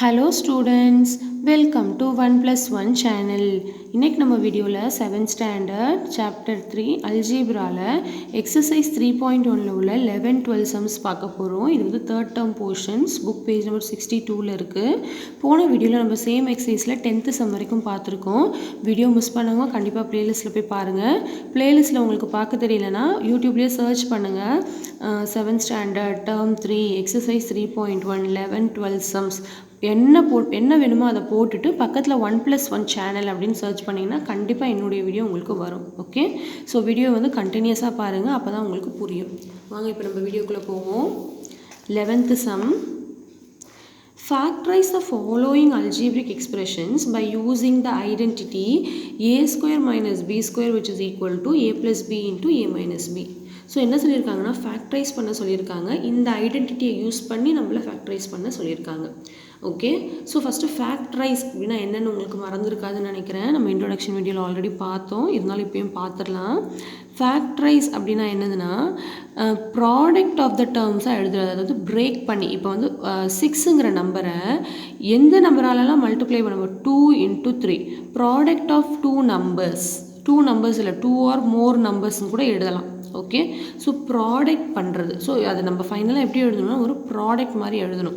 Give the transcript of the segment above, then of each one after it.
Hello students, welcome to 1 plus 1 channel. இன்னைக்கு நம்ம வீடியோவில் 7th standard chapter 3 algebraல exercise 3.1ல உள்ள 11-12 sums பார்க்க போகிறோம். இது வந்து third term portions, book page number 62ல இருக்குது. போன வீடியோவில் நம்ம சேம் எக்ஸசைஸில் 10th sum வரைக்கும் பார்த்துருக்கோம். வீடியோ மிஸ் பண்ணவங்க கண்டிப்பாக பிளேலிஸ்ட்டில் போய் பாருங்கள். பிளேலிஸ்ட்டில் உங்களுக்கு பார்க்க தெரியலனா யூடியூப்லேயே சர்ச் பண்ணுங்கள். 7th standard term 3 exercise 3.1 11-12 sums என்ன வேணுமோ அதை போட்டுட்டு பக்கத்தில் 1 plus 1 சேனல் அப்படின்னு சர்ச் பண்ணிங்கன்னா கண்டிப்பாக என்னுடைய வீடியோ உங்களுக்கு வரும். ஓகே, ஸோ வீடியோ வந்து கண்டினியூஸாக பாருங்கள், அப்போ தான் உங்களுக்கு புரியும். வாங்க இப்போ நம்ம வீடியோக்குள்ளே போவோம். 11th sum. Factorize the following algebraic expressions by using the identity a square minus b square which is equal to a plus b into a minus b. So என்ன சொல்லியிருக்காங்கன்னா ஃபேக்டரைஸ் பண்ண சொல்லியிருக்காங்க. இந்த ஐடென்டிட்டியை யூஸ் பண்ணி நம்மளை ஃபேக்டரைஸ் பண்ண சொல்லியிருக்காங்க. Okay, so first factorise அப்படின்னா என்னென்னு உங்களுக்கு மறந்துருக்காதுன்னு நினைக்கிறேன். நம்ம இன்ட்ரோடக்ஷன் வீடியோவில் ஆல்ரெடி பார்த்தோம், இருந்தாலும் இப்போயும் பார்த்துடலாம். ஃபேக்டரைஸ் அப்படின்னா என்னதுன்னா ப்ராடக்ட் ஆஃப் த டேர்ம்ஸாக எழுதுறது, அதாவது பிரேக் பண்ணி. இப்போ வந்து 6ங்கிற நம்பரை எந்த நம்பராலலாம் மல்டிப்ளை பண்ணுவோம், 2 into 3 ப்ராடக்ட் ஆஃப் 2 numbers இல்லை 2 or more நம்பர்ஸ்னு கூட எழுதலாம். ஓகே, ஸோ ப்ராடக்ட் பண்ணுறது. ஸோ அதை நம்ம ஃபைனலாக எப்படி எழுதணும்னா ஒரு ப்ராடக்ட் மாதிரி எழுதணும்,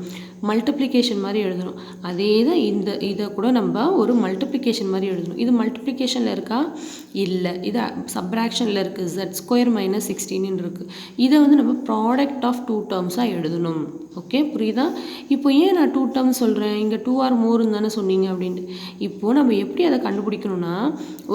மல்டிப்ளிகேஷன் மாதிரி எழுதணும். அதே தான் இதை கூட நம்ம ஒரு மல்டிப்ளிகேஷன் மாதிரி எழுதணும். இது மல்டிப்ளிகேஷனில் இருக்கா, இல்லை, இது சப்ராக்ஷனில் இருக்குது, z ஸ்கொயர் மைனஸ் 16 இருக்குது. இதை வந்து நம்ம ப்ராடக்ட் ஆஃப் 2 டேர்ம்ஸாக எழுதணும். ஓகே, புரியுதா? இப்போ ஏன் நான் 2 டேர்ம்ஸ் சொல்கிறேன், இங்கே 2 or மோர்னு தானே சொன்னீங்க அப்படின்ட்டு. இப்போது நம்ம எப்படி அதை கண்டுபிடிக்கணும்னா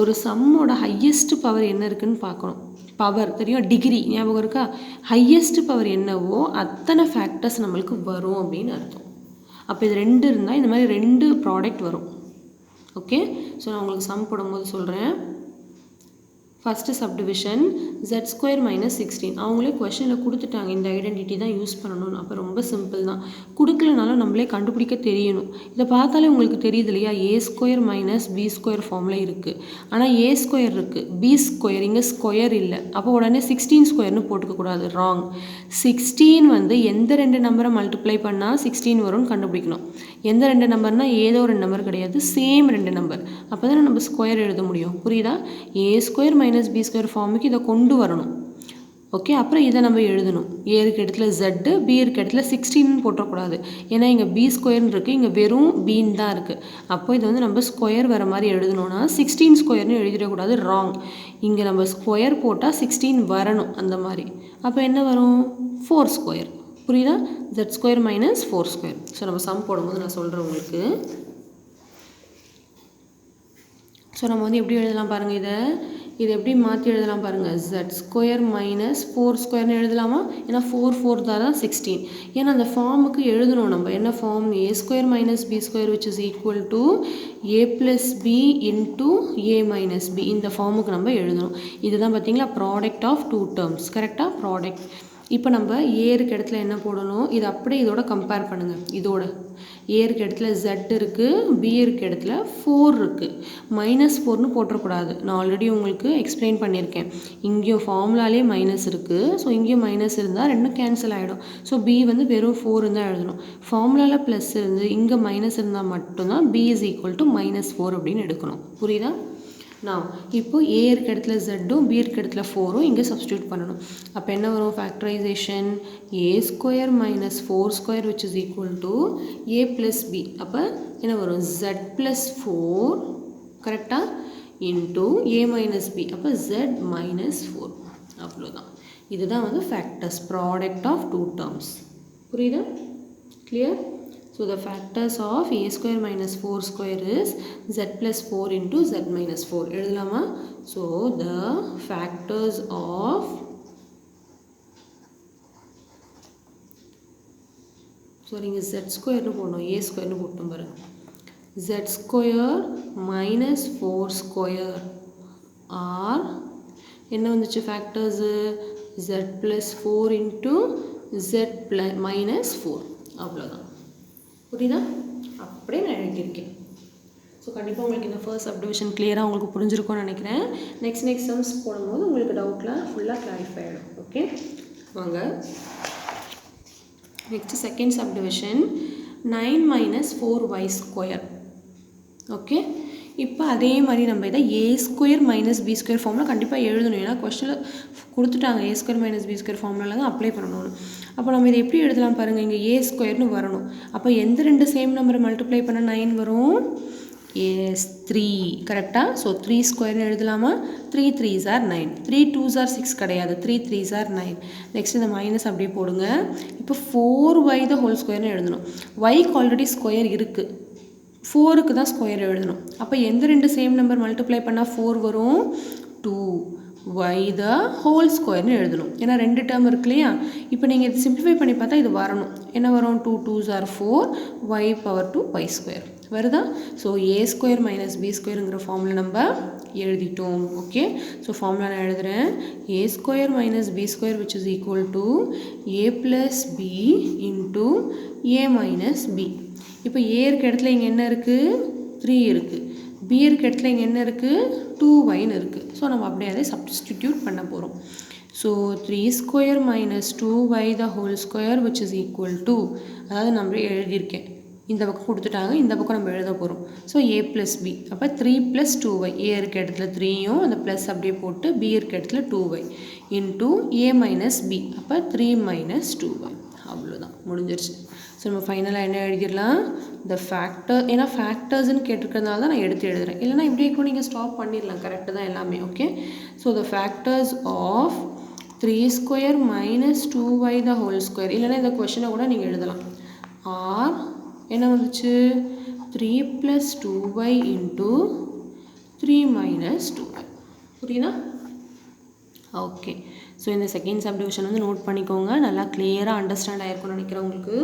ஒரு சம்மோட ஹையஸ்ட் பவர் என்ன இருக்குதுன்னு பார்க்கணும். பவர் தெரியும், டிகிரி ஞாபகம் இருக்கா? ஹையஸ்ட் பவர் என்னவோ அத்தனை ஃபேக்டர்ஸ் நம்மளுக்கு வரும் அப்படின்னு அர்த்தம். அப்போ இது 2 இருந்தால் இந்த மாதிரி 2 ப்ராடக்ட் வரும். ஓகே, ஸோ நான் உங்களுக்கு சம் போடும்போது சொல்கிறேன். First subdivision z square minus 16. அவங்களே கொஷனில் கொடுத்துட்டாங்க, இந்த ஐடென்டிட்டி தான் யூஸ் பண்ணணும். அப்போ ரொம்ப சிம்பிள் தான், கொடுக்கலனாலும் நம்மளே கண்டுபிடிக்க தெரியணும். இதை பார்த்தாலே உங்களுக்கு தெரியுது இல்லையா, a square minus b square ஃபார்மில் இருக்குது. ஆனால் a ஸ்கொயர் இருக்குது, b ஸ்கொயர் இங்கே ஸ்கொயர் இல்லை. அப்போ உடனே 16 ஸ்கொயர்னு போட்டுக்கக்கூடாது, ராங். 16 வந்து எந்த 2 நம்பரை மல்டிப்ளை பண்ணால் 16 வரும்னு கண்டுபிடிக்கணும். எந்த 2 நம்பர்னால் ஏதோ 2 நம்பர் கிடையாது, சேம் 2 நம்பர். அப்போ தானே நம்ம ஸ்கொயர் எழுத முடியும், புரியுதா? a square minus B square ஃபார்முக்கு இதை கொண்டு வரணும். ஓகே, அப்புறம் இதை நம்ம எழுதணும். ஏ இருக்க இடத்துல z, பி இருக்க இடத்துல 16 போட்டக்கூடாது. ஏன்னா இங்கே பி ஸ்கொயர்னு இருக்குது, இங்கே வெறும் பின்னு தான் இருக்குது. அப்போ இதை வந்து நம்ம ஸ்கொயர் வர மாதிரி எழுதணும்னா 16 ஸ்கொயர்னு எழுதிடக்கூடாது, ராங். இங்கே நம்ம ஸ்கொயர் போட்டால் 16 வரணும், அந்த மாதிரி. அப்போ என்ன வரும், 4 ஸ்கொயர். புரியுதா? z square minus 4 square. So நம்ம சம் போடும்போது நான் சொல்கிறேன் உங்களுக்கு. ஸோ நம்ம வந்து எப்படி எழுதலாம் பாருங்கள், இது எப்படி மாற்றி எழுதலாம் பாருங்கள். z ஸ்கொயர் மைனஸ் 4 ஸ்கொயர்னு எழுதலாமா? ஏன்னா 4 தான் 16. ஏன்னா அந்த ஃபார்முக்கு எழுதணும் நம்ம. என்ன form, a square minus b square which is equal to a plus b into a minus b. இந்த ஃபார்முக்கு நம்ம எழுதணும். இதுதான் பார்த்தீங்களா ப்ராடக்ட் ஆஃப் 2 டேர்ம்ஸ். கரெக்டாக ப்ராடக்ட். இப்போ நம்ம a இருக்க இடத்துல என்ன போடணும், இது அப்படியே இதோட கம்பேர் பண்ணுங்கள். இதோட a இருக்க இடத்துல z இருக்குது, b இருக்க இடத்துல 4 இருக்குது. -4னு போட்டக்கூடாது, நான் ஆல்ரெடி உங்களுக்கு எக்ஸ்பிளைன் பண்ணியிருக்கேன். இங்கேயும் ஃபார்முலாலே மைனஸ் இருக்குது, ஸோ இங்கேயும் மைனஸ் இருந்தால் ரெண்டும் கேன்சல் ஆகிடும். ஸோ b வந்து வெறும் 4 தான் எழுதணும். ஃபார்முலாவில் ப்ளஸ் இருந்து இங்கே மைனஸ் இருந்தால் மட்டும்தான் b இஸ் ஈக்குவல் டு -4 அப்படின்னு எடுக்கணும். புரியுதா? நான் இப்போ a இருக்க இடத்துல z-ம் b இருக்க இடத்துல 4ம் இங்கே சப்ஸ்டியூட் பண்ணணும். அப்போ என்ன வரும், factorisation a square minus 4 square which is equal to a plus b. அப்போ என்ன வரும், z ப்ளஸ் 4 கரெக்டாக இன்ட்டு a மைனஸ் b. அப்போ z மைனஸ் 4. அவ்வளோதான். இதுதான் வந்து ஃபேக்டர்ஸ், ப்ராடக்ட் ஆஃப் 2 டேர்ம்ஸ். புரியுதா? Clear? So the factors of a square minus 4 square is z plus 4 into z minus 4. எழுதலாமா? So the factors of இங்கே z square போடணும், a square போட்டோம் பாருங்க. z square minus 4 square or என்ன வந்துச்சு factors, z plus 4 into z minus 4. அவ்வளோதான். புரியுதா? அப்படியே நான் எழுதியிருக்கேன். ஸோ கண்டிப்பாக உங்களுக்கு இந்த ஃபர்ஸ்ட் சப்டிவிஷன் கிளியராக உங்களுக்கு புரிஞ்சிருக்கும்னு நினைக்கிறேன். நெக்ஸ்ட் சம்ஸ் போடும்போது உங்களுக்கு டவுட்லாம் ஃபுல்லாக கிளாரிஃபை ஆகிடும். ஓகே, வாங்க next second subdivision. 9 minus 4y square. Okay, இப்போ அதே மாதிரி நம்ம இதை a square minus B square ஃபார்மில் கண்டிப்பாக எழுதணும். ஏன்னா கொஸ்டினில் கொடுத்துட்டாங்க a square minus B square ஃபார்மில் தான் அப்ளை பண்ணணும்னு. அப்போ நம்ம இதை எப்படி எழுதலாம் பாருங்கள், இங்கே a ஸ்கொயர்னு வரணும். அப்போ எந்த ரெண்டு சேம் நம்பரை மல்டிப்ளை பண்ண 9 வரும்? எஸ் 3 கரெக்டாக. ஸோ 3 ஸ்கொயர்னு எழுதலாமா? 3 3s are 9, 3 2s are 6 கிடையாது, 3 3s are 9. நெக்ஸ்ட் இந்த மைனஸ் அப்படியே போடுங்க. இப்போ 4y த ஹோல் ஸ்கொயர்னு எழுதணும். yக்கு ஆல்ரெடி ஸ்கொயர் இருக்குது, 4க்கு தான் ஸ்கொயர் எழுதணும். அப்போ எந்த ரெண்டு சேம் நம்பர் மல்டிப்ளை பண்ணால் 4 வரும்? 2y த ஹோல் ஸ்கொயர்னு எழுதணும். ஏன்னா ரெண்டு டேர்ம் இருக்கு இல்லையா? இப்போ நீங்கள் இது சிம்பிளிஃபை பண்ணி பார்த்தா இது வரணும். என்ன வரும்? 2 2s are 4, y power 2 y square வருதா? So a square minus B ஸ்கொயருங்கிற ஃபார்முலா நம்ம எழுதிட்டோம். ஓகே, ஸோ ஃபார்முலா நான் எழுதுகிறேன். a square minus B square which is equal to a plus B into a minus B. இப்போ a இருக்க இடத்துல இங்கே என்ன இருக்குது? 3 இருக்குது. b இருக்க இடத்துல இங்கே என்ன இருக்குது? 2yன்னு இருக்குது. ஸோ நம்ம அப்படியே அதை சப்ஸ்டிடியூட் பண்ண போகிறோம். So 3 square minus 2y the whole square which is equal to, அதாவது நம்ம எழுதியிருக்கேன், இந்த பக்கம் கொடுத்துட்டாங்க, இந்த பக்கம் நம்ம எழுத போகிறோம். ஸோ a ப்ளஸ் பி, அப்போ 3 ப்ளஸ் 2y, a இருக்க இடத்துல 3யும் அந்த ப்ளஸ் அப்படியே போட்டு b இருக்க இடத்துல 2y into a minus B, அப்போ 3 மைனஸ் 2y. அவ்வளோதான், முடிஞ்சிருச்சு. ஸோ நம்ம ஃபைனலாக என்ன எழுதிடலாம்? இந்த ஃபேக்டர், ஏன்னா ஃபேக்டர்ஸ்ன்னு கேட்டிருக்கிறதுனால தான் நான் எடுத்து எழுதுகிறேன். இல்லைனா இப்படியே கூட நீங்கள் ஸ்டாப் பண்ணிடலாம், கரெக்டு தான் எல்லாமே. Okay, so the factors of 3 square minus 2y the whole square, இல்லைனா இந்த கொஷனை கூட நீங்கள் எழுதலாம். ஆர் என்ன வந்துச்சு? 3 plus 2y into 3 minus 2y. புரியுதா? ஓகே, ஸோ இந்த செகண்ட் சப்டிவிஷன் வந்து நோட் பண்ணிக்கோங்க. நல்லா கிளியராக அண்டர்ஸ்டாண்ட் ஆகிருக்கும்னு நினைக்கிறேன் உங்களுக்கு.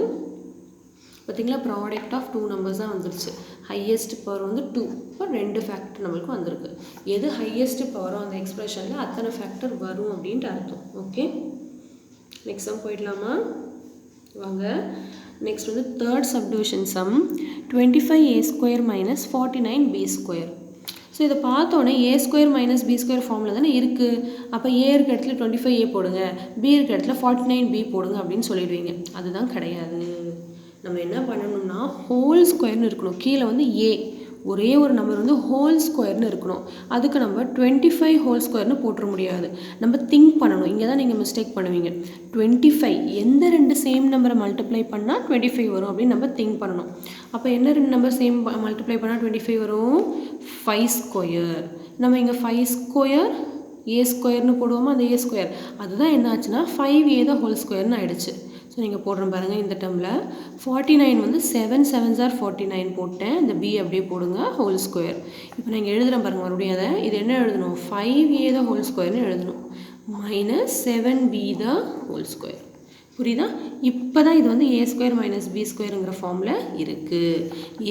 பார்த்திங்களா, ப்ராடக்ட் ஆஃப் 2 நம்பர்ஸ் தான் வந்துருச்சு. ஹையஸ்ட் பவர் வந்து 2, இப்போ 2 ஃபேக்டர் நம்மளுக்கு வந்திருக்கு. எது ஹையஸ்ட் பவரோ அந்த எக்ஸ்பிரஷனில் அத்தனை ஃபேக்டர் வரும் அப்படின்ட்டு அர்த்தம். ஓகே, நெக்ஸ்ட் சம் போயிடலாமா? வாங்க. நெக்ஸ்ட் வந்து third subdivision sum, 25a square minus 49b square. So இதை பார்த்தோன்னே a square minus B square ஃபார்மில் தானே இருக்குது. அப்போ a இருக்க இடத்துல 25a போடுங்க, b இருக்க இடத்துல 49b போடுங்க அப்படின்னு சொல்லிடுவீங்க. அதுதான் கிடையாது. நம்ம என்ன பண்ணணும்னா ஹோல் ஸ்கொயர்னு இருக்கணும். கீழே வந்து a ஒரே ஒரு நம்பர் வந்து ஹோல் ஸ்கொயர்னு இருக்கணும். அதுக்கு நம்ம 25 ஹோல் ஸ்கொயர்னு போட்டுற முடியாது. நம்ம திங்க் பண்ணணும். இங்கே தான் நீங்கள் மிஸ்டேக் பண்ணுவீங்க. 25 எந்த ரெண்டு சேம் நம்பரை மல்டிப்ளை பண்ணால் 25 வரும் அப்படின்னு நம்ம திங்க் பண்ணணும். அப்போ என்ன ரெண்டு நம்பர் சேம் மல்டிப்ளை பண்ணால் 25 வரும்? 5 ஸ்கொயர். நம்ம இங்கே 5 ஸ்கொயர் a ஸ்கொயர்னு போடுவோமா, அந்த a ஸ்கொயர் அதுதான் என்ன ஆச்சுன்னா 5a தான் ஹோல் ஸ்கொயர்னு ஆயிடுச்சு. ஸோ நீங்கள் போடுற பாருங்கள், இந்த டேர்மில் 49 வந்து 7 7s are 49 போட்டேன், இந்த b அப்படியே போடுங்க ஹோல் ஸ்கொயர். இப்போ நீங்கள் எழுதுகிறேன் பாருங்கள் மறுபடியும் அதை, இது என்ன எழுதணும்? 5a தான் ஹோல் ஸ்கொயர்னு எழுதணும், மைனஸ் 7b தான் ஹோல் ஸ்கொயர். புரியுதா? இப்போ தான் இது வந்து a ஸ்கொயர் மைனஸ் பி ஸ்கொயருங்கிற ஃபார்மில் இருக்குது.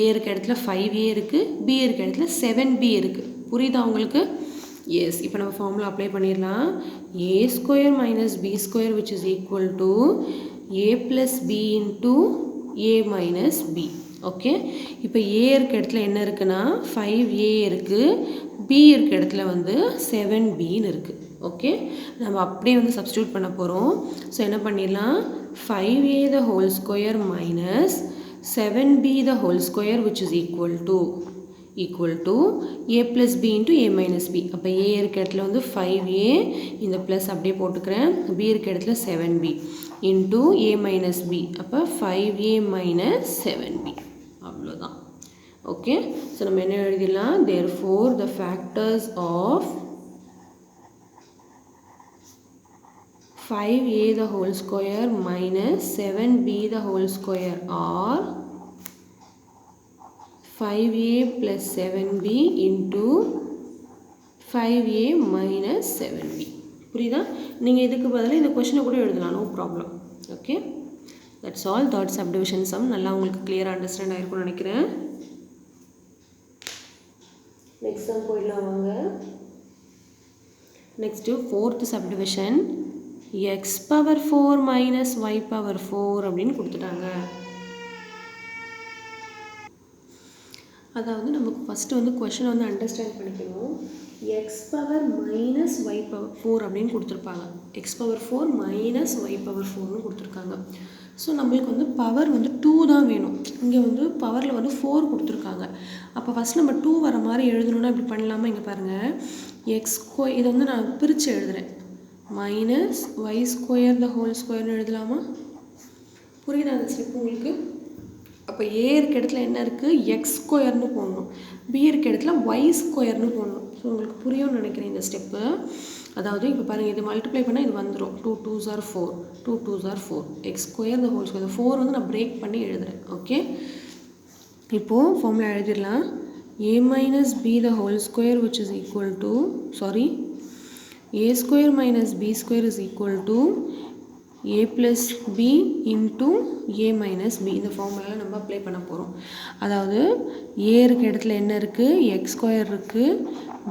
a இருக்க இடத்துல 5a இருக்குது, b இருக்க இடத்துல 7b இருக்குது. புரியுதா உங்களுக்கு? எஸ், இப்போ நம்ம ஃபார்முலா அப்ளை பண்ணிடலாம். a square minus B square which is equal to a plus B into a minus B. Okay, இப்போ a இருக்க இடத்துல என்ன இருக்குன்னா 5a இருக்குது, b இருக்க இடத்துல வந்து 7bன்னு இருக்குது. ஓகே, நம்ம அப்படியே வந்து சப்ஸ்டியூட் பண்ண போகிறோம். ஸோ என்ன பண்ணிடலாம்? 5a the whole square minus 7b the whole square which is equal to a plus b into a minus b. அப்போ a இருக்க இடத்துல வந்து 5a, இந்த ப்ளஸ் அப்படியே போட்டுக்கிறேன், b இருக்க இடத்துல 7b into a minus b. அப்போ 5a minus 7b. அவ்வளோதான். ஓகே, ஸோ நம்ம என்ன எழுதிடலாம்? therefore the factors of 5a the whole square minus 7b the whole square are 5a plus 7b into 5a minus 7b. புரியுதா? நீங்கள் இதுக்கு பதிலாக இந்த கொஷினை கூட எழுதலாம், no problem. Okay, that's all. Third subdivision sum நல்லா உங்களுக்கு கிளியராக அண்டர்ஸ்டாண்ட் ஆகிருக்கும்னு நினைக்கிறேன். நெக்ஸ்ட் சம் போயிடலாம் வாங்க. Next fourth subdivision, X power 4 minus Y power 4 அப்படின்னு கொடுத்துட்டாங்க. அதாவது நமக்கு ஃபஸ்ட்டு வந்து கொஷனை வந்து அண்டர்ஸ்டாண்ட் பண்ணிக்கணும். X power minus Y power 4 அப்படின்னு கொடுத்துருப்பாங்க. X power 4 minus Y power 4னு கொடுத்துருக்காங்க. ஸோ நம்மளுக்கு வந்து பவர் வந்து 2 தான் வேணும். இங்கே வந்து பவரில் வந்து 4 கொடுத்துருக்காங்க. அப்போ ஃபஸ்ட் நம்ம 2 வர மாதிரி எழுதணுன்னா இப்படி பண்ணலாமா? இங்கே பாருங்கள், எக்ஸ் ஸ்கொயர், இதை வந்து நான் பிரித்து எழுதுகிறேன், minus Y square the whole ஸ்கொயர்னு எழுதலாமா? புரியுதா அந்த ஸ்டெப் உங்களுக்கு? அப்போ ஏ இருக்க இடத்துல என்ன இருக்குது, எக்ஸ் ஸ்கொயர்னு போடணும், பி இருக்க இடத்துல ஒய் ஸ்கொயர்னு போடணும். ஸோ உங்களுக்கு புரியும்னு நினைக்கிறேன் இந்த ஸ்டெப்பு. அதாவது இப்போ பாருங்கள், இது மல்டிப்ளை பண்ணால் இது வந்துடும், 2 2s are 4, 2 2s are 4, X square the whole square. 4 வந்து நான் பிரேக் பண்ணி எழுதுகிறேன். ஓகே, இப்போது ஃபார்முலா எழுதிடலாம். a minus b the whole square which is equal to, sorry, a square minus b square is equal to a plus b into a minus b. இந்த ஃபார்முலாவில் நம்ம apply பண்ண போகிறோம். அதாவது a இருக்க இடத்துல என்ன இருக்குது, எக்ஸ் ஸ்கொயர் இருக்குது,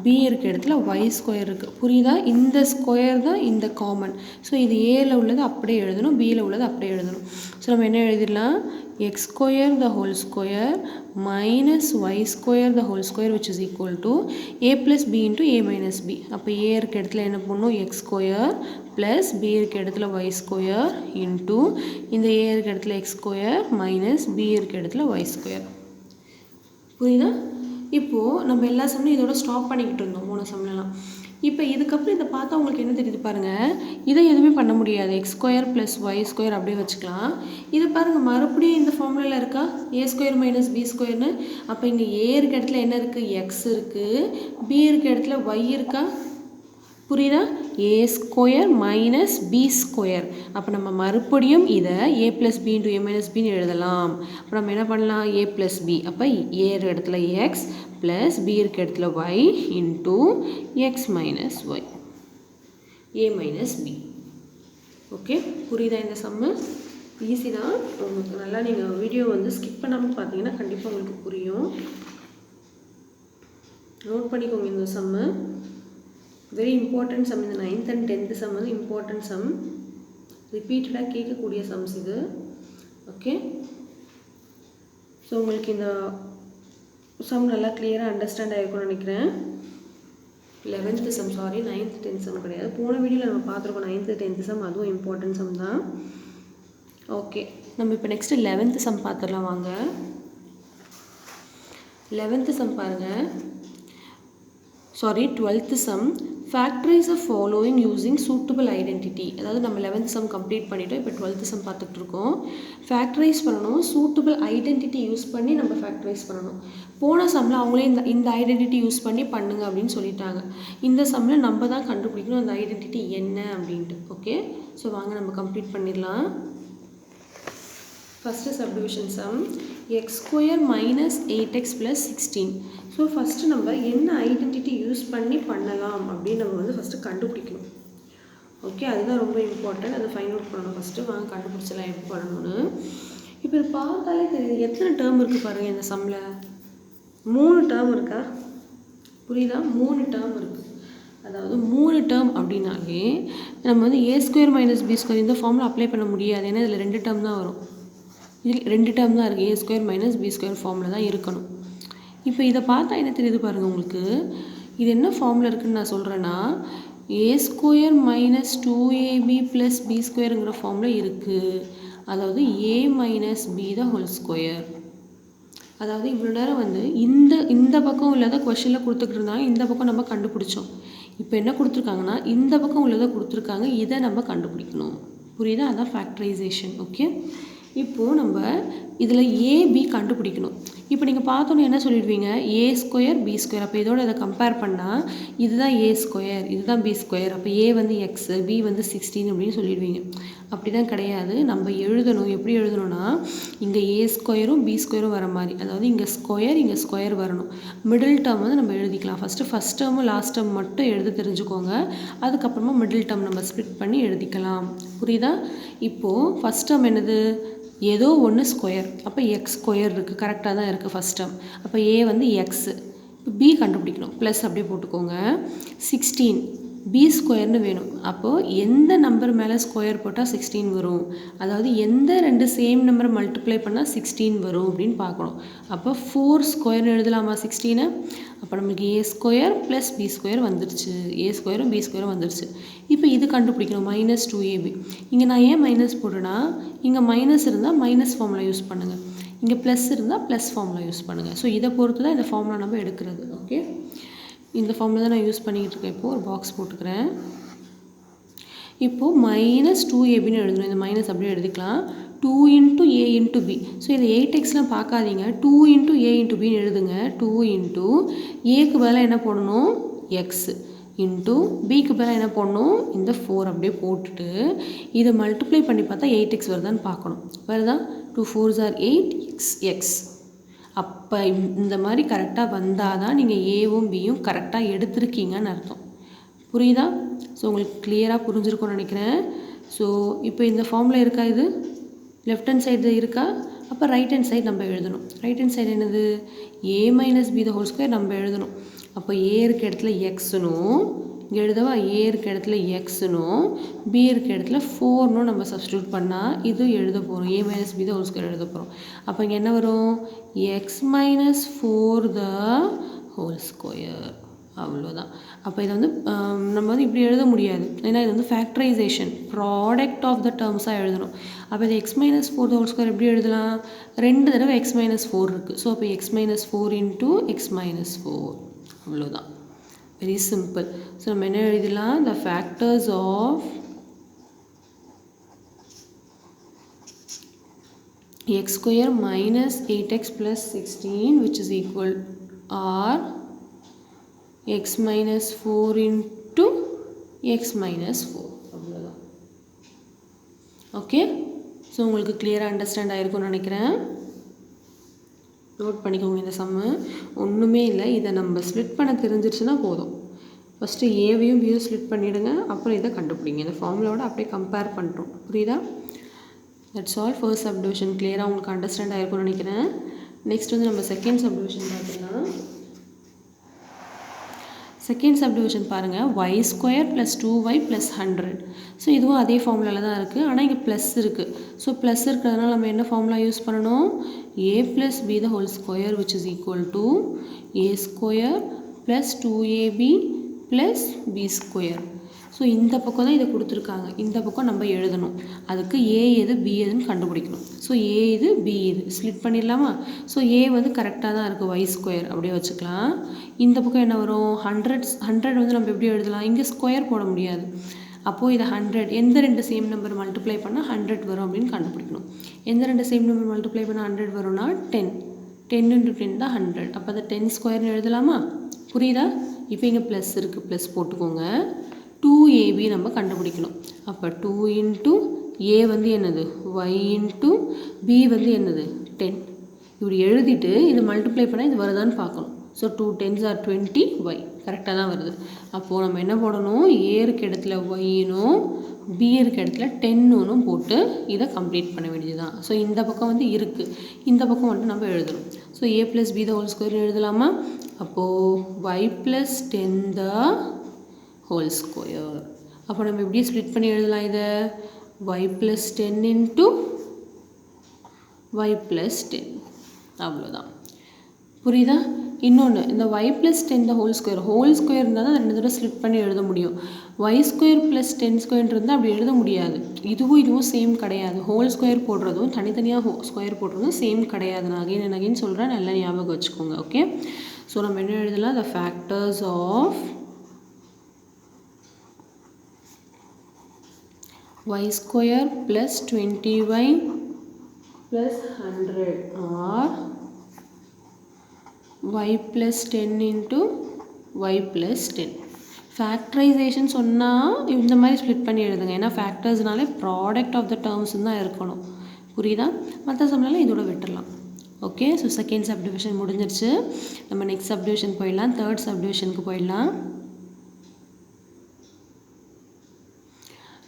b இருக்க இடத்துல ஒய் ஸ்கொயர் இருக்குது. புரியுதா? இந்த ஸ்கொயர் தான் இந்த காமன். ஸோ இது ஏல உள்ளது அப்படியே எழுதணும், பியில் உள்ளது அப்படியே எழுதணும். ஸோ நம்ம என்ன எழுதிடலாம், X square the whole square minus Y square the whole square which is equal to A plus B into A minus B. அப்போ ஏ இருக்க இடத்துல என்ன பண்ணணும், எக்ஸ் ஸ்கொயர் ப்ளஸ் பி இருக்க இடத்துல ஒய் ஸ்கொயர் இன்ட்டு இந்த ஏ இருக்க இடத்துல எக்ஸ் ஸ்கொயர் மைனஸ் பி இருக்க இடத்துல ஒய் ஸ்கொயர். புரியுதா? இப்போது நம்ம எல்லா சம்லையும் இதோட ஸ்டாப் பண்ணிக்கிட்டு இருந்தோம் 3 சம்லாம். இப்போ இதுக்கப்புறம் இதை பார்த்தா உங்களுக்கு என்ன தெரியுது பாருங்கள், இதை எதுவுமே பண்ண முடியாது, X square plus Y square அப்படியே வச்சுக்கலாம். இது பாருங்கள், மறுபடியும் இந்த ஃபார்முலாவில் இருக்கா, ஏ ஸ்கொயர் மைனஸ் பி ஸ்கொயர்னு. அப்போ இங்கே ஏ இருக்க இடத்துல என்ன இருக்குது, எக்ஸ் இருக்குது, பி இருக்க இடத்துல ஒய் இருக்கா? புரியுதா? ஏ ஸ்கொயர் மைனஸ் பி ஸ்கொயர். அப்போ நம்ம மறுபடியும் இதை ஏ plus B into A minus பின்னு எழுதலாம். அப்போ நம்ம என்ன பண்ணலாம், ஏ ப்ளஸ் பி, அப்போ ஏ இருக்க இடத்துல எக்ஸ் ப்ளஸ் பி இருக்க இடத்துல Y into X minus Y, A minus B. Okay, புரியுதா இந்த சம்மு? ஈஸி தான். உங்களுக்கு நல்லா நீங்கள் வீடியோ வந்து ஸ்கிப் பண்ணாமல் பார்த்தீங்கன்னா கண்டிப்பாக உங்களுக்கு புரியும். நோட் பண்ணிக்கோங்க இந்த சம்மு. Very important some. இந்த 9th and 10th சம் வந்து இம்பார்ட்டன்ட் சம், ரிப்பீட்டடாக கேட்கக்கூடிய சம்ஸ் இது. ஓகே, ஸோ உங்களுக்கு இந்த சம் நல்லா கிளியராக அண்டர்ஸ்டாண்ட் ஆகிருக்கும்னு நினைக்கிறேன். 11th some, sorry 9th 10th some கிடையாது. போன வீடியோவில் நம்ம பார்த்துருக்கோம் 9th 10th சம், அதுவும் இம்பார்ட்டன்ட் சம் தான். ஓகே, நம்ம இப்போ நெக்ஸ்ட்டு 11th சம் பார்த்துடலாம் வாங்க. 11th சம் பாருங்கள், sorry 12th sum. Factorize of following using suitable identity. அதாவது நம்ம 11th சம் கம்ப்ளீட் பண்ணிவிட்டோம், இப்போ 12th சம் பார்த்துட்டு இருக்கோம். ஃபேக்டரைஸ் பண்ணணும், சூட்டபிள் ஐடென்டிட்டி யூஸ் பண்ணி நம்ம ஃபேக்டரைஸ் பண்ணணும். போன சம்மில் அவங்களே இந்த ஐடென்டிட்டி யூஸ் பண்ணி பண்ணுங்க அப்படின்னு சொல்லிட்டாங்க. இந்த சம்மில் நம்ம தான் கண்டுபிடிக்கணும் அந்த ஐடென்டிட்டி என்ன அப்படின்ட்டு. ஓகே, ஸோ வாங்க நம்ம கம்ப்ளீட் பண்ணிடலாம். First subdivision some, X square minus 8x plus 16. So first நம்ம என்ன ஐடென்டிட்டி யூஸ் பண்ணி பண்ணலாம் அப்படின்னு நம்ம வந்து ஃபஸ்ட்டு கண்டுபிடிக்கணும். ஓகே, அதுதான் ரொம்ப இம்பார்ட்டன்ட். அதை ஃபைண்ட் அவுட் பண்ணணும் ஃபஸ்ட்டு. வாங்க கண்டுபிடிச்சலாம் எப்படி பண்ணணும்னு. இப்போ இது பார்த்தாலே தெரியுது, எத்தனை டேர்ம் இருக்குது பாருங்கள் இந்த சம்மில். 3 டேர்ம் இருக்கா? புரியுதா? 3 டேர்ம் இருக்குது. அதாவது 3 டேர்ம் அப்படின்னாலே நம்ம வந்து ஏ ஸ்கொயர் மைனஸ் பி ஸ்கொயர் இந்த ஃபார்மில் அப்ளை பண்ண முடியாது. ஏன்னா இதில் 2 டேர்ம் தான் வரும். இதில் 2 டேர்ம் தான் இருக்குது, ஏ ஸ்கொயர் மைனஸ் பி ஸ்கொயர் ஃபார்மில் தான் இருக்கணும். இப்போ இதை பார்த்தா என்ன தெரியுது பாருங்கள் உங்களுக்கு, இது என்ன ஃபார்மில் இருக்குதுன்னு நான் சொல்கிறேன்னா, A square minus 2ab plus B ஸ்கொயருங்கிற ஃபார்மில் இருக்குது. அதாவது A minus B the whole square. அதாவது இவ்வளோ நேரம் வந்து இந்த பக்கம் உள்ளதை கொஷனில் கொடுத்துக்கிட்டு இருந்தாங்க, இந்த பக்கம் நம்ம கண்டுபிடிச்சோம். இப்போ என்ன கொடுத்துருக்காங்கன்னா, இந்த பக்கம் உள்ளதை கொடுத்துருக்காங்க, இதை நம்ம கண்டுபிடிக்கணும். புரியுதா? அதான் ஃபேக்டரைசேஷன். ஓகே, இப்போது நம்ம இதில் ஏபி கண்டுபிடிக்கணும். இப்போ நீங்கள் பார்த்தோன்னே என்ன சொல்லிடுவீங்க, ஏ ஸ்கொயர் பி ஸ்கொயர். அப்போ இதோட இதை கம்பேர் பண்ணால் இதுதான் ஏ ஸ்கொயர், இதுதான் பி ஸ்கொயர். அப்போ ஏ வந்து எக்ஸு, பி வந்து 16 அப்படின்னு சொல்லிடுவீங்க. அப்படி தான் கிடையாது. நம்ம எழுதணும், எப்படி எழுதணும்னா, இங்கே ஏ ஸ்கொயரும் பி ஸ்கொயரும் வர மாதிரி. அதாவது இங்கே ஸ்கொயர் வரணும். மிடில் டேர்ம் வந்து நம்ம எழுதிக்கலாம். ஃபஸ்ட் டேர்மும் லாஸ்ட் டேர்ம் மட்டும் எழுத தெரிஞ்சுக்கோங்க. அதுக்கப்புறமா மிடில் டேர்ம் நம்ம ஸ்ப்ளிட் பண்ணி எழுதிக்கலாம். புரியுதா? இப்போது ஃபஸ்ட் டேர்ம் என்னது, ஏதோ ஒன்று ஸ்கொயர். அப்போ எக்ஸ் ஸ்கொயர் இருக்குது, கரெக்டாக தான் இருக்குது ஃபஸ்ட் டேர்ம். அப்போ ஏ வந்து எக்ஸு, இப்போ பி கண்டுபிடிக்கணும், ப்ளஸ் அப்படியே போட்டுக்கோங்க. 16 பி ஸ்கொயர்னு வேணும். அப்போது எந்த நம்பர் மேலே ஸ்கொயர் போட்டால் 16 வரும், அதாவது எந்த ரெண்டு சேம் நம்பரை மல்டிப்ளை பண்ணால் 16 வரும் அப்படின்னு பார்க்கணும். அப்போ 4 ஸ்கொயர்னு எழுதலாமா 16? அப்போ நம்மளுக்கு ஏ ஸ்கொயர் ப்ளஸ் பி ஸ்கொயர் வந்துருச்சு, ஏ ஸ்கொயரும் பி ஸ்கொயரும் வந்துருச்சு. இப்போ இது கண்டுபிடிக்கணும், -2ab. இங்கே நான் ஏன் மைனஸ் போடுறேன்னா, இங்கே மைனஸ் இருந்தால் மைனஸ் ஃபார்முலா யூஸ் பண்ணுங்கள், இங்கே ப்ளஸ் இருந்தால் ப்ளஸ் ஃபார்முலா யூஸ் பண்ணுங்கள். ஸோ இதை பொறுத்து தான் இந்த ஃபார்முலா நம்ம எடுக்கிறது. ஓகே, இந்த ஃபார்முலா தான் நான் யூஸ் பண்ணிக்கிட்டு இருக்கேன். இப்போது ஒரு பாக்ஸ் போட்டுக்கிறேன். இப்போது -2abன்னு எழுதணும். இந்த மைனஸ் அப்படியே எழுதிக்கலாம். 2 × a × b. ஸோ இதை 8xலாம் பார்க்காதீங்க, 2 × a × bன்னு எழுதுங்க. 2 × aக்கு பதிலாக என்ன போடணும், x இன்ட்டு பிக்கு பதிலாக என்ன போடணும், இந்த 4 அப்படியே போட்டுட்டு இதை மல்டிப்ளை பண்ணி பார்த்தா 8x வருதான்னு பார்க்கணும். வருதா? 2 4s are 8x. அப்போ இந்த மாதிரி கரெக்டாக வந்தால் தான் நீங்கள் ஏவும் பியும் கரெக்டாக எடுத்திருக்கீங்கன்னு அர்த்தம். புரியுதா? ஸோ உங்களுக்கு கிளியராக புரிஞ்சிருக்கும்னு நினைக்கிறேன். ஸோ இப்போ இந்த ஃபார்மில் இருக்கா, இது லெஃப்ட் ஹேண்ட் சைடு இருக்கா? அப்போ ரைட் ஹேண்ட் சைடு நம்ம எழுதணும். ரைட் ஹேண்ட் சைடு என்னது, a - b ஹோல் ஸ்கொயர் நம்ம எழுதணும். அப்போ a இருக்க இடத்துல எக்ஸ்னும், இங்கே எழுதவா a இருக்க இடத்துல எக்ஸ்னும், b இருக்க இடத்துல 4னும் நம்ம சப்ஸ்டியூட் பண்ணால் இது எழுத போகிறோம், a - b ஹோல் ஸ்கொயர் எழுத போகிறோம். அப்போ இங்கே என்ன வரும், x - 4 ஹோல் ஸ்கொயர். அவ்வளோதான். அப்போ இதை வந்து நம்ம வந்து இப்படி எழுத முடியாது, ஏன்னா இது வந்து ஃபேக்டரைசேஷன், ப்ராடக்ட் ஆஃப் த டேர்ம்ஸாக எழுதணும். அப்போ இது x - 4 ஹோல் ஸ்கொயர் எப்படி எழுதலாம், 2 தடவை x - 4 இருக்குது. ஸோ அப்போ x - 4 × x - 4. அவ்வளோதான், வெரி சிம்பிள். ஸோ நம்ம என்ன எழுதலாம், the factors of x square minus 8x plus 16 which is equal or x minus 4 into x minus 4. அவ்வளோதான். ஓகே, ஸோ உங்களுக்கு கிளியராக அண்டர்ஸ்டாண்ட் ஆகிருக்கும்னு நினைக்கிறேன். நோட் பண்ணிக்கோங்க, இந்த சம்மு ஒன்றுமே இல்லை, இதை நம்ம ஸ்ப்ளிட் பண்ண தெரிஞ்சிருச்சுன்னா போதும். ஃபஸ்ட்டு ஏவையும் பியும் ஸ்ப்ளிட் பண்ணிவிடுங்க, அப்புறம் இதை கண்டுபிடிங்க. இந்த ஃபார்முலாவோட அப்படியே கம்பேர் பண்ணுறோம். புரியுதா? That's all. ஃபர்ஸ்ட் சப்டிவிஷன் கிளியராக உங்களுக்கு அண்டர்ஸ்டாண்ட் ஆகிருக்கும்னு நினைக்கிறேன். நெக்ஸ்ட் வந்து நம்ம செகண்ட் சப்டிவிஷன் பார்த்துக்கலாம். செகண்ட் சப்டிவிஷன் பாருங்கள், y square plus 2y plus 100. So இதுவும் அதே ஃபார்முலாவில் தான் இருக்குது, ஆனால் இங்கே ப்ளஸ் இருக்குது. ஸோ ப்ளஸ் இருக்கிறதுனால நம்ம என்ன ஃபார்முலா யூஸ் பண்ணணும், a plus b the whole square which is equal to a square plus 2ab plus b square. So இந்த பக்கம் தான் இதை கொடுத்துருக்காங்க, இந்த பக்கம் நம்ம எழுதணும். அதுக்கு a எது b எதுன்னு கண்டுபிடிக்கணும். ஸோ a இது b இது ஸ்ப்ளிட் பண்ணிடலாமா? ஸோ a வந்து கரெக்டாக தான் இருக்குது, y ஸ்கொயர் அப்படியே வச்சுக்கலாம். இந்த பக்கம் என்ன வரும், 100 வந்து நம்ம எப்படி எழுதலாம், இங்கே ஸ்கொயர் போட முடியாது. அப்போது இதை 100 எந்த ரெண்டு சேம் நம்பர் மல்டிப்ளை பண்ணால் 100 வரும் அப்படின்னு கண்டுபிடிக்கணும். எந்த ரெண்டு சேம் நம்பர் மல்டிப்ளை பண்ணால் 100 வரும்னா 10 × 10 தான் 100. அப்போ அதை 10 ஸ்கொயர்னு எழுதலாமா? புரியுதா? இப்போ இங்கே ப்ளஸ் இருக்குது, ப்ளஸ் போட்டுக்கோங்க. 2ab நம்ம கண்டுபிடிக்கணும். அப்போ 2 × a வந்து என்னது, y × b வந்து என்னது 10. இப்படி எழுதிட்டு இது மல்டிப்ளை பண்ணால் இது வருதான்னு பார்க்கணும். ஸோ 2 10s are 20y கரெக்டாக தான் வருது. அப்போது நம்ம என்ன போடணும், a இருக்க இடத்துல y-னும் b இருக்க இடத்துல 10னும் போட்டு இதை கம்ப்ளீட் பண்ண வேண்டியது தான். ஸோ இந்த பக்கம் வந்து இருக்குது, இந்த பக்கம் வந்து நம்ம எழுதணும். So a + b the whole square எழுதலாமா? அப்போது y + 10 த ஹோல் ஸ்கொயர். அப்போ நம்ம எப்படியே ஸ்ப்ளிட் பண்ணி எழுதலாம், இதை y + 10 × y + 10. அவ்வளோதான். புரியுதா? இன்னொன்று, இந்த y + 10 த ஹோல் ஸ்கொயர் இருந்தால் தான் 2 தடவை ஸ்ப்ளிட் பண்ணி எழுத முடியும். y ஸ்கொயர் + 10 ஸ்கொயர் இருந்தால் அப்படி எழுத முடியாது. இதுவும் சேம் கிடையாது. ஹோல் ஸ்கொயர் போடுறதும் தனித்தனியாக ஸ்கொயர் போடுறதும் சேம் கிடையாது. நான் அகைன் சொல்கிறேன், நல்லா ஞாபகம் வச்சுக்கோங்க. ஓகே, ஸோ நம்ம என்ன எழுதலாம், the factors of y square plus 20y plus 100 or y plus 10 into y plus 10. Factorisation சொன்னால் இந்த மாதிரி ஸ்ப்ளிட் பண்ணி எழுதுங்க, ஏன்னா ஃபேக்டர்ஸ்னாலே ப்ராடக்ட் ஆஃப் த டேர்ம்ஸ் தான் இருக்கணும். புரியுதா? மற்ற சம்னால இதோட விட்டுடலாம். ஓகே, ஸோ செகண்ட் சப்டிவிஷன் முடிஞ்சிருச்சு. நம்ம நெக்ஸ்ட் சப்டிவிஷன் போயிடலாம், தேர்ட் சப்டிவிஷனுக்கு போயிடலாம்.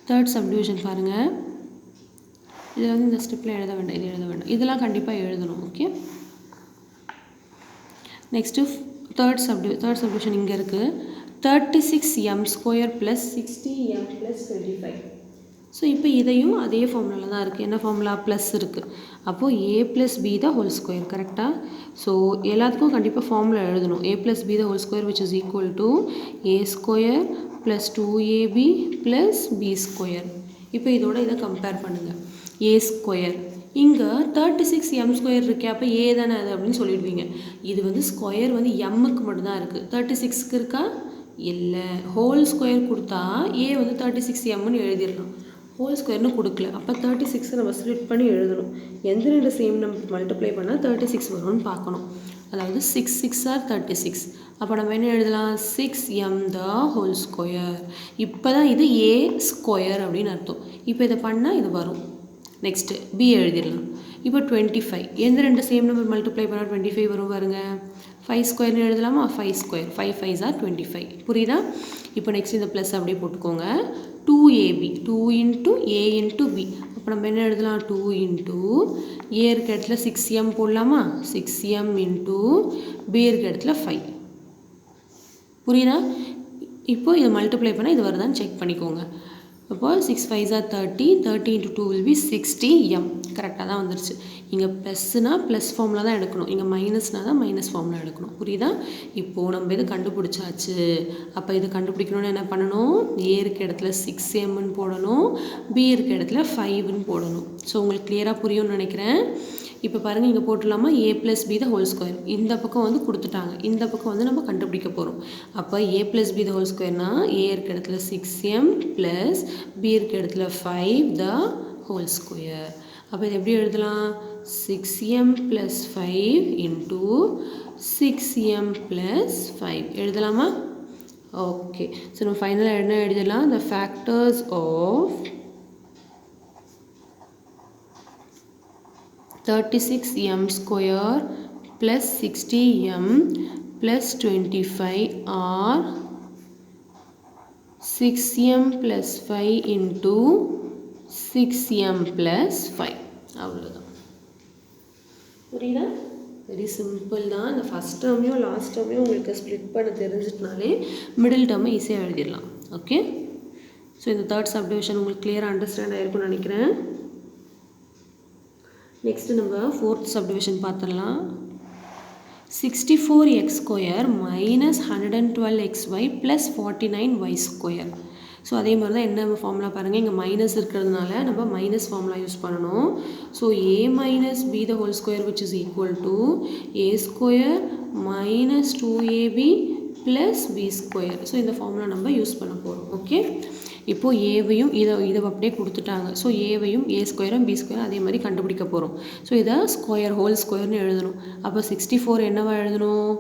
தேர்ட் சப்டிவிஷன் பாருங்கள், இதில் வந்து இந்த ஸ்டெப்பில் எழுத வேண்டாம், இது எழுத வேண்டாம், இதெல்லாம் கண்டிப்பாக எழுதணும். ஓகே, நெக்ஸ்ட்டு தேர்ட் சப்டிவிஷன் இங்கே இருக்குது. 36m square plus 60m plus 25. So இப்போ இதையும் அதே ஃபார்முலாவில் தான் இருக்குது. என்ன ஃபார்முலா? ப்ளஸ் இருக்குது. அப்போது a plus b the whole square. கரெக்டாக? ஸோ எல்லாத்துக்கும் கண்டிப்பாக ஃபார்முலா எழுதணும். a plus b the whole square which is equal to a square plus 2ab plus b square. இப்போ இதோட இதை கம்பேர் பண்ணுங்கள். a square இங்கே 36m ஸ்கொயர் இருக்கே, அப்போ ஏ தானே அது அப்படின்னு சொல்லிடுவீங்க. இது வந்து ஸ்கொயர் வந்து எம்முக்கு மட்டும்தான் இருக்குது. 36க்கு இருக்கா? இல்லை. ஹோல் ஸ்கொயர் கொடுத்தா ஏ வந்து 36mன்னு எழுதிடலாம். ஹோல் ஸ்கொயர்னு கொடுக்கல. அப்போ 36 நம்ம ஸ்ப்ளிட் பண்ணி எழுதணும். எந்த ரெண்டு சேம் நம்பர் மல்டிப்ளை பண்ணால் 36 வரும்னு பார்க்கணும். அதாவது 6 6 ஆர் 36. அப்போ நம்ம என்ன எழுதலாம்? 6m த ஹோல் ஸ்கொயர். இப்போ தான் இது ஏ ஸ்கொயர் அப்படின்னு அர்த்தம். இப்போ இதை பண்ணால் இது வரும். நெக்ஸ்ட்டு பி எழுதிடலாம். இப்போ 25. எந்த ரெண்டு சேம் நம்பர் மல்டிப்ளை பண்ணால் 25 வரும் பாருங்க. 5 ஸ்கொயர்னு எழுதலாமா? 5 ஸ்கொயர். 5 5s are 25. புரியுதா? இப்போ நெக்ஸ்ட் இந்த ப்ளஸ் அப்படியே போட்டுக்கோங்க. 2ab 2 into a into b. அப்போ நம்ம என்ன எழுதலாம்? 2 into a இருக்க இடத்துல 6m போடலாமா? 6m into b இருக்க இடத்துல 5. புரியுதா? இப்போ இதை மல்டிப்ளை பண்ணால் இது வருதான்னு செக் பண்ணிக்கோங்க. அப்போ 6 5s are 30. 30 into 2 will be 60m. கரெக்டாக தான் வந்துருச்சு. இங்கே ப்ளஸ்னால் ப்ளஸ் ஃபார்முலா தான் எடுக்கணும். இங்கே மைனஸ்னால் தான் மைனஸ் ஃபார்முலா எடுக்கணும். புரியுதா? இப்போது நம்ம இது கண்டுபிடிச்சாச்சு. அப்போ இது கண்டுபிடிக்கணும்னு என்ன பண்ணணும்? ஏ இருக்க இடத்துல 6mன்னு போடணும், பி இருக்க இடத்துல 5ன்னு போடணும். ஸோ உங்களுக்கு கிளியராக புரியும்னு நினைக்கிறேன். இப்போ பாருங்கள், இங்கே போட்டுடலாமா? a plus b the whole square. இந்த பக்கம் வந்து கொடுத்துட்டாங்க, இந்த பக்கம் வந்து நம்ம கண்டுபிடிக்க போகிறோம். அப்போ a plus b the whole squareனா a இருக்க இடத்துல 6m plus b இருக்க இடத்துல 5 the whole square. அப்போ இது எப்படி எழுதலாம்? 6m plus 5 into 6m plus 5 எழுதலாமா? ஓகே. ஸோ நம்ம ஃபைனலாக என்ன எழுதலாம்? the factors of 36m square plus 60m plus 25 are 6m plus 5 into 6m plus 5. அவ்வளோதான். புரியுதா? வெரி சிம்பிள் தான். இந்த ஃபஸ்ட் டேர்மையும் லாஸ்ட் டேர்மையும் உங்களுக்கு ஸ்ப்ளிட் பண்ண தெரிஞ்சிட்டனாலே மிடில் டேர்மை ஈஸியாக எழுதிடலாம். ஓகே. ஸோ இந்த தேர்ட் சப்டிவிஷன் உங்களுக்கு கிளியராக அண்டர்ஸ்டாண்ட் ஆகிருக்கும்னு நினைக்கிறேன். நெக்ஸ்ட்டு நம்ம ஃபோர்த் சப்டிவிஷன் பார்த்துடலாம். 64x square minus 112xy plus 49y square. So அதே மாதிரி தான் என்ன ஃபார்முலா பாருங்கள், இங்கே மைனஸ் இருக்கிறதுனால நம்ம மைனஸ் ஃபார்முலா யூஸ் பண்ணணும். So a minus b the whole square which is equal to a square minus 2ab plus b square. So இந்த ஃபார்முலா நம்ம யூஸ் பண்ண போகிறோம். ஓகே. இப்போது ஏவையும் இதை அப்படியே கொடுத்துட்டாங்க. ஸோ ஏவையும் ஏ ஸ்கொயரும் பி ஸ்கொயரும் அதே மாதிரி கண்டுபிடிக்க போகிறோம். ஸோ இதை ஸ்கொயர் ஹோல் ஸ்கொயர்னு எழுதணும். அப்போ 64 என்னவா எழுதணும்?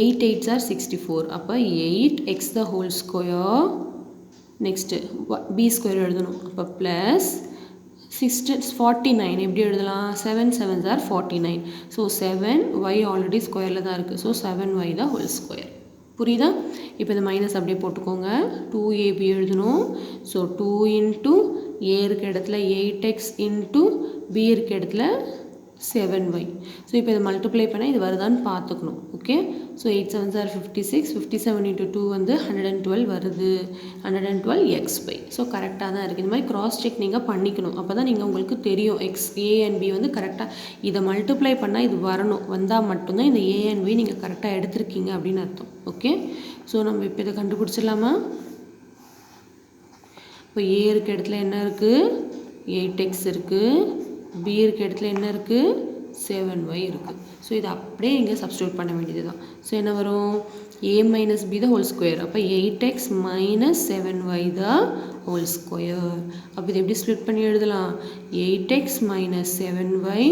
8 8s are 64. அப்போ 8x the whole square. Next B square எழுதணும். அப்போ ப்ளஸ் 49 எப்படி எழுதலாம்? 7 7s are 49. So 7y already ஸ்கொயரில் தான் இருக்குது. So 7y the whole square. புரியுதா? இப்போ இந்த மைனஸ் அப்படியே போட்டுக்கோங்க. 2ab எழுதணும். ஸோ 2 into a இருக்க இடத்துல 8x into b இருக்க இடத்துல 7y. ஸோ இப்போ இதை மல்டிப்ளை பண்ணால் இது வருதான்னு பார்த்துக்கணும். Okay. So 8 7s are 56. 57 into 2 வந்து 112 வருது. 112xy. ஸோ கரெக்டாக தான் இருக்குது. இந்த மாதிரி கிராஸ் செக் நீங்கள் பண்ணிக்கணும். அப்போ தான் நீங்கள் உங்களுக்கு தெரியும் எக்ஸ் ஏ அண்ட் பி வந்து கரெக்டாக இதை மல்டிப்ளை பண்ணால் இது வரணும். வந்தால் மட்டும்தான் இந்த ஏ அண்ட் பி நீங்கள் கரெக்டாக எடுத்திருக்கீங்க அப்படின்னு அர்த்தம். ஓகே. ஸோ நம்ம இப்போ இதை கண்டுபிடிச்சிடலாமா? இப்போ ஏ இருக்க இடத்துல என்ன இருக்குது? 8x இருக்குது. பி இருக்க இடத்துல என்ன இருக்குது? 7y இருக்குது. ஸோ இதை அப்படியே இங்கே சப்ஸ்டியூட் பண்ண வேண்டியது தான். ஸோ என்ன வரும்? a minus B the whole square. அப்போ 8x மைனஸ் 7y த ஹோல் ஸ்கொயர். அப்போ இது எப்படி ஸ்ப்ளிட் பண்ணி எழுதலாம்? 8x minus 7y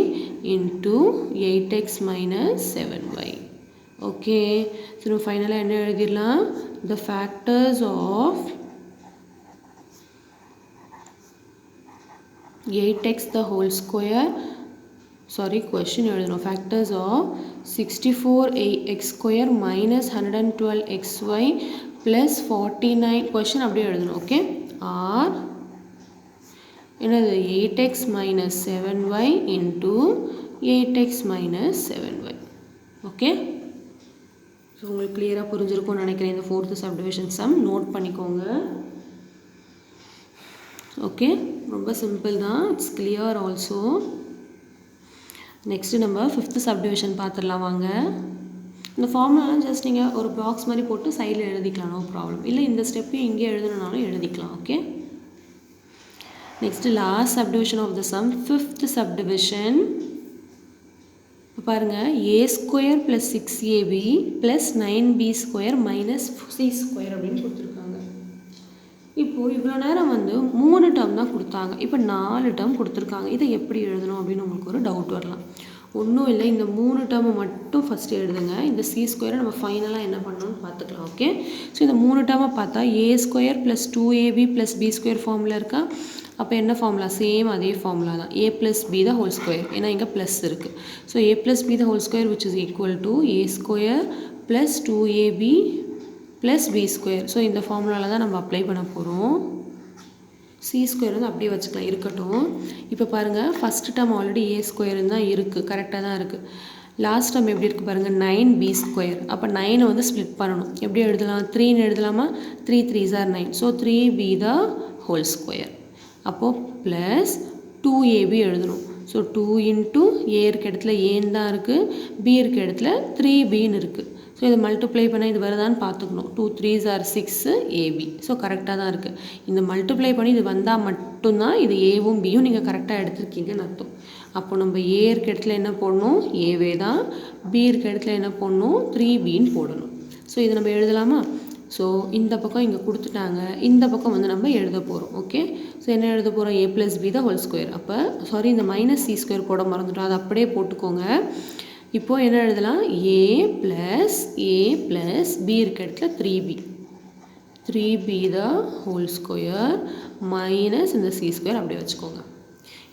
into 8x minus 7y. Okay. So நம்ம ஃபைனலாக என்ன எழுதிடலாம்? The factors of 8x the whole square, sorry question எழுதணும். factors of 64x square minus 112xy plus 49 question அப்படியே எழுதணும். ஓகே. ஆர் என்னது? 8x minus 7y into 8x minus 7y. Okay. So உங்களுக்கு கிளியராக புரிஞ்சிருக்கும்னு நினைக்கிறேன். இந்த 4th சப்டிவிஷன் சம் நோட் பண்ணிக்கோங்க. ஓகே, ரொம்ப சிம்பிள் தான். It's clear also. நெக்ஸ்ட்டு நம்ம 5th சப்டிவிஷன் பார்த்துடலாம் வாங்க. இந்த ஃபார்முலாலாம் ஜஸ்ட் நீங்கள் ஒரு பாக்ஸ் மாதிரி போட்டு சைடில் எழுதிக்கலாம், நோ ப்ராப்ளம். இல்லை இந்த ஸ்டெப்பையும் இங்கே எழுதணுன்னாலும் எழுதிக்கலாம். Okay, next last subdivision of the sum 5th subdivision. இப்போ பாருங்கள், a² + 6ab + 9b² - c² அப்படின்னு கொடுத்துருக்காங்க. இப்போது இவ்வளோ நேரம் வந்து 3 டேர்ம் தான் கொடுத்தாங்க. இப்போ 4 டேர்ம் கொடுத்துருக்காங்க. இதை எப்படி எழுதணும் அப்படின்னு உங்களுக்கு ஒரு டவுட் வரலாம். ஒன்றும் இல்லை, இந்த 3 டேர்மை மட்டும் ஃபஸ்ட்டு எழுதுங்க. இந்த c² நம்ம ஃபைனலாக என்ன பண்ணணும்னு பார்த்துக்கலாம். ஓகே, ஸோ இந்த 3 டேர்மை பார்த்தா a² + 2ab + b² ஃபார்முலா இருக்கா? அப்போ என்ன ஃபார்முலா? சேம் அதே ஃபார்முலா தான், a + b the whole square. ஏன்னா இங்கே ப்ளஸ் இருக்குது. So a + b the whole square which is equal to a² + 2ab + b². So இந்த ஃபார்முலாவில் தான் நம்ம அப்ளை பண்ண போகிறோம். c² வந்து அப்படியே வச்சுக்கலாம், இருக்கட்டும். இப்போ பாருங்கள், ஃபஸ்ட்டு டேர்ம் ஆல்ரெடி a² தான் இருக்குது, கரெக்டாக தான் இருக்குது. லாஸ்ட் டேர்ம் எப்படி இருக்குது பாருங்கள், 9b². அப்போ 9 வந்து ஸ்ப்ளிட் பண்ணணும். எப்படி எழுதலாம்? 3ன்னு எழுதலாமா? 3 3s are 9. So 3b the whole square. அப்போது ப்ளஸ் 2ab எழுதணும். ஸோ 2 இன்ட்டு a இருக்க இடத்துல ஏன்னு தான் இருக்குது, b இருக்க இடத்துல 3bன்னு இருக்குது. ஸோ இதை மல்டிப்ளை பண்ணால் இது வருதான்னு பார்த்துக்கணும். 2 3s are 6 ab. ஸோ கரெக்டாக தான் இருக்குது. இந்த மல்டிப்ளை பண்ணி இது வந்தால் மட்டும்தான் இது ஏவும் பியும் நீங்கள் கரெக்டாக எடுத்துருக்கீங்கன்னு அர்த்தம். அப்போ நம்ம a இருக்க இடத்துல என்ன போடணும்? ஏவே தான். b இருக்க இடத்துல என்ன போடணும்? 3bன்னு போடணும். ஸோ இதை நம்ம எழுதலாமா? ஸோ இந்த பக்கம் இங்கே கொடுத்துட்டாங்க, இந்த பக்கம் வந்து நம்ம எழுத போகிறோம். ஓகே, ஸோ என்ன எழுத போகிறோம்? a + b the whole square. அப்போ சாரி, இந்த -c² போட மறந்துட்டோம், அதை அப்படியே போட்டுக்கோங்க. இப்போது என்ன எழுதலாம்? a + b இருக்க இடத்துல 3b the whole square - இந்த c² அப்படியே வச்சுக்கோங்க.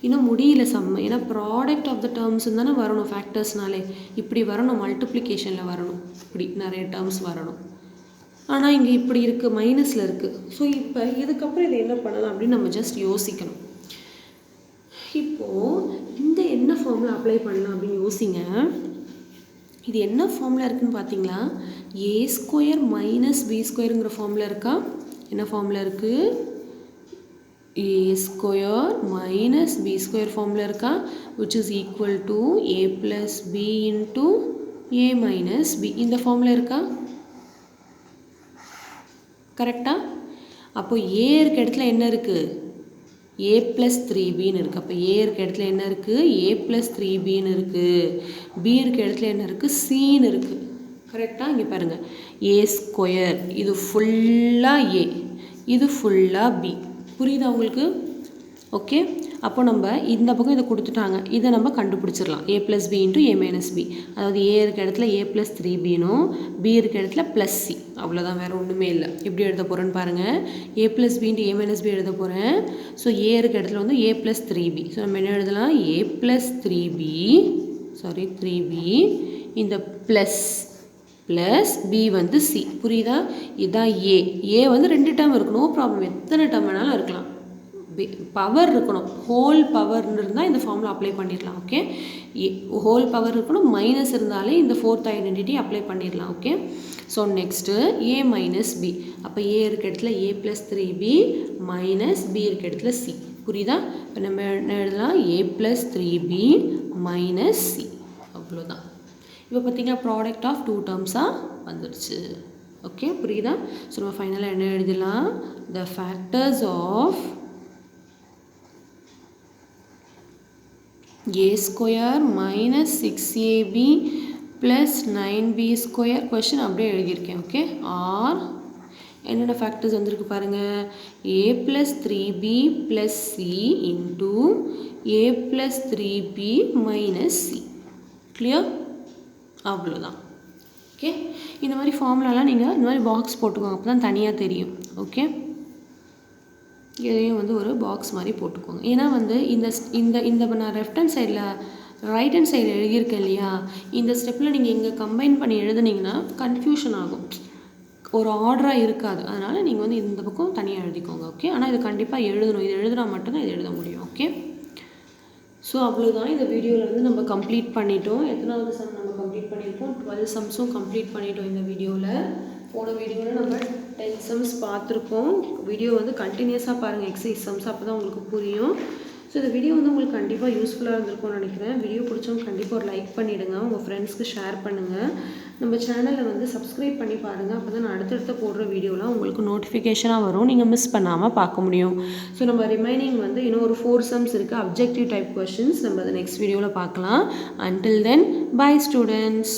இன்னும் முடியல சம், ஏன்னா ப்ராடக்ட் ஆஃப் த டேர்ம்ஸ் தானே வரணும். ஃபேக்டர்ஸ்னாலே இப்படி வரணும், மல்டிப்ளிகேஷனில் வரணும், இப்படி நிறைய டேர்ம்ஸ் வரணும். ஆனால் இங்கே இப்படி இருக்குது, மைனஸில் இருக்குது. ஸோ இப்போ இதுக்கப்புறம் இதை என்ன பண்ணலாம் அப்படின்னு நம்ம ஜஸ்ட் யோசிக்கணும். இப்போது இந்த என்ன ஃபார்முலா அப்ளை பண்ணலாம் அப்படின்னு யோசிங்க. இது என்ன ஃபார்முலா இருக்குதுன்னு பார்த்தீங்களா? a² - b²ங்கிற ஃபார்முலா இருக்கா? என்ன ஃபார்முலா இருக்குது? a² - b² ஃபார்முலா இருக்கா? which is equal to a + b into a - b. இந்த ஃபார்முலா இருக்கா? கரெக்டாக? அப்போது a இருக்க இடத்துல என்ன இருக்குது? a + 3bன்னு இருக்குது. அப்போ a இருக்க இடத்துல என்ன இருக்குது? a + 3bன்னு இருக்குது. b இருக்க இடத்துல என்ன இருக்குது? cன்னு இருக்குது. கரெக்டாக? இங்கே பாருங்கள், a², இது ஃபுல்லாக a, இது ஃபுல்லாக b. புரியுதா உங்களுக்கு? ஓகே, அப்போ நம்ம இந்த பக்கம் இதை கொடுத்துட்டாங்க, இதை நம்ம கண்டுபிடிச்சிடலாம். a + b into a - b. அதாவது a இருக்க இடத்துல a + 3bனும் b இருக்க இடத்துல +c. அவ்வளோதான், வேறு ஒன்றுமே இல்லை. எப்படி எழுத போகிறேன்னு பாருங்கள். a + b into a - b எழுத போகிறேன். ஸோ a இருக்க இடத்துல வந்து a + 3b. ஸோ நம்ம என்ன எழுதலாம்? a + 3b இந்த ப்ளஸ் b வந்து c. புரியுதா? இதுதான் a வந்து 2 டேர்ம் இருக்கும், நோ ப்ராப்ளம், எத்தனை டேர்ம் வேணாலும் இருக்கலாம். பவர் இருக்கணும், ஹோல் பவர்னு இருந்தால் இந்த ஃபார்முலா அப்ளை பண்ணிடலாம். ஓகே, ஹோல் பவர் இருக்கணும், மைனஸ் இருந்தாலே இந்த 4th ஐடென்டிட்டி அப்ளை பண்ணிடலாம். Okay, so next a - b. அப்போ a இருக்க இடத்துல a + 3b மைனஸ் b இருக்க இடத்துல c. புரியுதா? இப்போ நம்ம என்ன எழுதலாம்? a + 3b minus c. அவ்வளோதான். இப்போ பார்த்தீங்கன்னா ப்ராடக்ட் ஆஃப் 2 டேர்ம்ஸாக வந்துடுச்சு. ஓகே, புரியுதா? ஸோ நம்ம ஃபைனலாக என்ன எழுதலாம்? The factors of a² - 6ab + 9b². Question அப்படியே எழுதியிருக்கேன். ஓகே, ஆர் என்னென்ன ஃபேக்டர்ஸ் வந்திருக்கு பாருங்கள். a + 3b + c into a + 3b - c. Clear? அவ்வளோதான். ஓகே, இந்த மாதிரி ஃபார்முலாலாம் நீங்கள் இந்த மாதிரி பாக்ஸ் போட்டுக்கோங்க, அப்போ தான் தனியாக தெரியும். ஓகே, இதையும் வந்து ஒரு பாக்ஸ் மாதிரி போட்டுக்கோங்க. ஏன்னா வந்து இந்த நான் லெஃப்ட் ஹேண்ட் சைடில் ரைட் ஹேண்ட் சைடில் எழுதியிருக்கேன் இல்லையா, இந்த ஸ்டெப்பில் நீங்கள் இங்கே கம்பைன் பண்ணி எழுதுனீங்கன்னா கன்ஃபியூஷன் ஆகும், ஒரு ஆர்டராக இருக்காது. அதனால் நீங்கள் வந்து இந்த பக்கம் தனியாக எழுதிக்கோங்க. ஓகே, ஆனால் இது கண்டிப்பாக எழுதணும், இது எழுதுனா மட்டும்தான் இது எழுத முடியும். ஓகே, ஸோ அவ்வளோதான். இந்த வீடியோவில் வந்து நம்ம கம்ப்ளீட் பண்ணிட்டோம். எத்தனாவது சம் நம்ம கம்ப்ளீட் பண்ணியிருக்கோம்? பண்ணியிருக்கோம். 12 சம்ஸும் கம்ப்ளீட் பண்ணிட்டோம் இந்த வீடியோவில். போன வீடியோவில் நம்ம 10 சம்ஸ் பார்த்துருக்கோம். வீடியோ வந்து கண்டினியூஸாக பாருங்கள் எக்ஸசைஸ் சம்ஸ், அப்போ தான் உங்களுக்கு புரியும். ஸோ இந்த வீடியோ வந்து உங்களுக்கு கண்டிப்பாக யூஸ்ஃபுல்லாக இருந்திருக்கும்னு நினைக்கிறேன். வீடியோ பிடிச்சவங்க கண்டிப்பாக ஒரு லைக் பண்ணிவிடுங்க, உங்கள் ஃப்ரெண்ட்ஸ்க்கு ஷேர் பண்ணுங்கள். நம்ம சேனலில் வந்து சப்ஸ்கிரைப் பண்ணி பாருங்கள், அப்போ தான் நான் அடுத்தடுத்த போடுற வீடியோலாம் உங்களுக்கு நோட்டிஃபிகேஷனாக வரும், நீங்கள் மிஸ் பண்ணாமல் பார்க்க முடியும். ஸோ நம்ம ரிமைனிங் வந்து இன்னும் ஒரு 4 சம்ஸ் இருக்குது, அப்ஜெக்டிவ் டைப் கொஷின்ஸ். நம்ம அதை நெக்ஸ்ட் வீடியோவில் பார்க்கலாம். Until then, bye students.